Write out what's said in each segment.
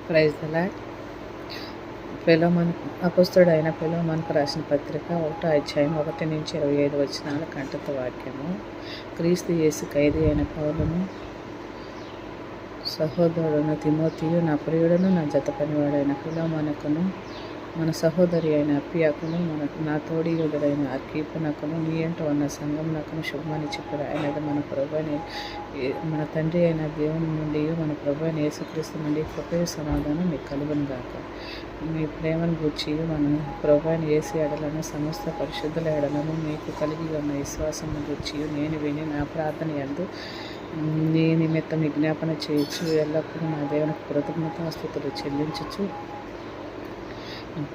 Praise the Lord. అపొస్తలుడైన ఫిలోమోనుకు రాసిన పత్రిక 1వ అధ్యాయం 1-25 వచనాల కంఠత వాక్యము. క్రీస్తు యేసు ఖైదీ అయిన పౌలును, సహోదరుడును తిమోతియు, నా ప్రియుడును నా జత పనివాడైన ఫిలోమోనుకును, మన సహోదరి అయిన అప్పియాకును, నా తోడియుడైన అర్కీపునకును, నీ ఎంట ఉన్న సంఘమునకును శుభమని చెప్పురు. ఆయనది మన తండ్రి అయిన దేవుని నుండి, మన ప్రభు అయిన యేసుక్రీస్తు నుండి కృపయు సమాధానం మీకు కలుగును గాక. మీ ప్రేమను గూర్చి మన ప్రభు అయిన యేసు ఎడలను, సమస్త పరిశుద్ధుల ఎడలను మీకు కలిగి ఉన్న విశ్వాసము గూర్చి నేను విని, నా ప్రార్థన యందు నీ నిమిత్తం విజ్ఞాపన చేయొచ్చు. ఎల్లప్పుడూ నా దేవునికి కృతజ్ఞతాస్తుతులు చెల్లించచ్చు.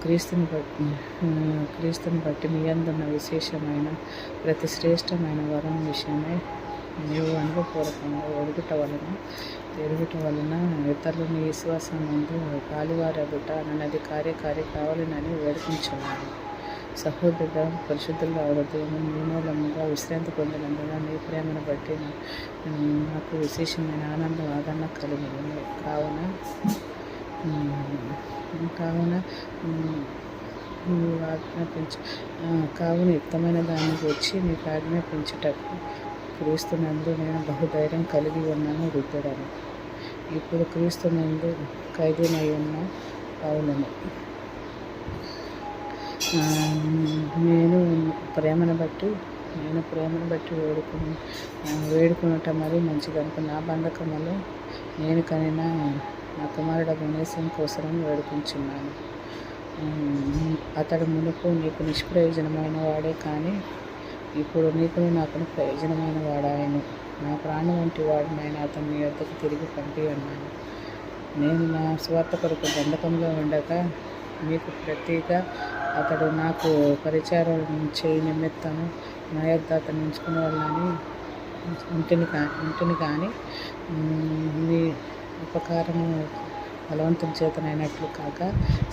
క్రీస్తుని బట్టి మీ యందున్న విశేషమైన ప్రతి శ్రేష్టమైన వరం విషయమై నీవు అనుభవపూర్వకంగా ఎరుగుట వలన ఇతరులు నీ విశ్వాసం ముందు పాలువారగుట అన్నది కార్యకారి కావాలని వేడుకుంటున్నాను. సహోదరుడ, పరిశుద్ధుల దేవుని నీ మూలముగా విశ్రాంతి పొందినందున నీ ప్రేమను బట్టి నాకు విశేషమైన ఆనందం ఆదరణ కలిగింది. కావున యుక్తమైన దాన్ని గురించి నీకు ఆజ్ఞాపించుటకు క్రీస్తునందు నేను బహుధైర్యం కలిగి ఉన్నాను వృద్ధుడను. ఇప్పుడు క్రీస్తునందు ఖైదీనై ఉన్న పౌలును, నేను ప్రేమను బట్టి వేడుకునటం మరీ మంచిదనుకు నా బంధకములు నేను కనిన నా కుమారుడు గణేశం కోసం వేడుకుంటున్నాను. అతడు మునుపు నీకు నిష్ప్రయోజనమైన వాడే, కానీ ఇప్పుడు నీకును నాకును ప్రయోజనమైన వాడాయను. నా ప్రాణం వంటి వాడు నేను అతన్ని నీ వద్దకు తిరిగి పంపి ఉన్నాను. నేను నా స్వార్థ కొరకు బంధకంలో ఉండగా మీకు ప్రతిగా అతడు నాకు పరిచారం చేయి నిమిత్తము నా యొద్ద అతను ఉంచుకునే వాళ్ళని ఉంటుంది కానీ నీ ఉపకారము బలవంతం చేతనైనట్లు కాక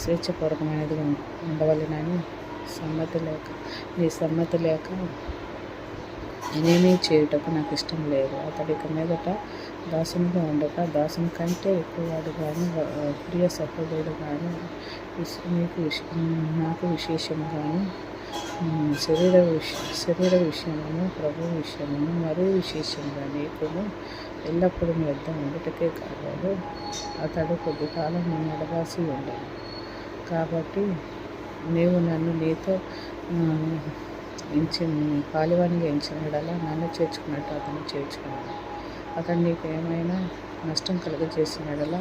స్వేచ్ఛపూర్వకమైనది ఉండవలెనని నీ సమ్మతి లేక నేనేమీ చేయుటకు నాకు ఇష్టం లేదు. అతడి ఇక మీదట దాసునిగా ఉండక దాసుని కంటే ఎక్కువవాడు కానీ, ప్రియ సహోదరుడు కానీ, నాకు విశేషముగాను, శరీర విషయమును ప్రభు విషయమును మరీ విశేషంగా నీకును ఎల్లప్పుడూ మీ వద్ద ఉండటకే కావాలి. అతడు కొద్ది కాలం నన్ను అడగాల్సి ఉండేది. కాబట్టి నీవు నన్ను నీతో పాలివానిగా ఎంచినడలా నన్ను చేర్చుకున్నట్టు అతను చేర్చుకున్నాడు. అతను నీకు ఏమైనా నష్టం కలుగజేసినడలా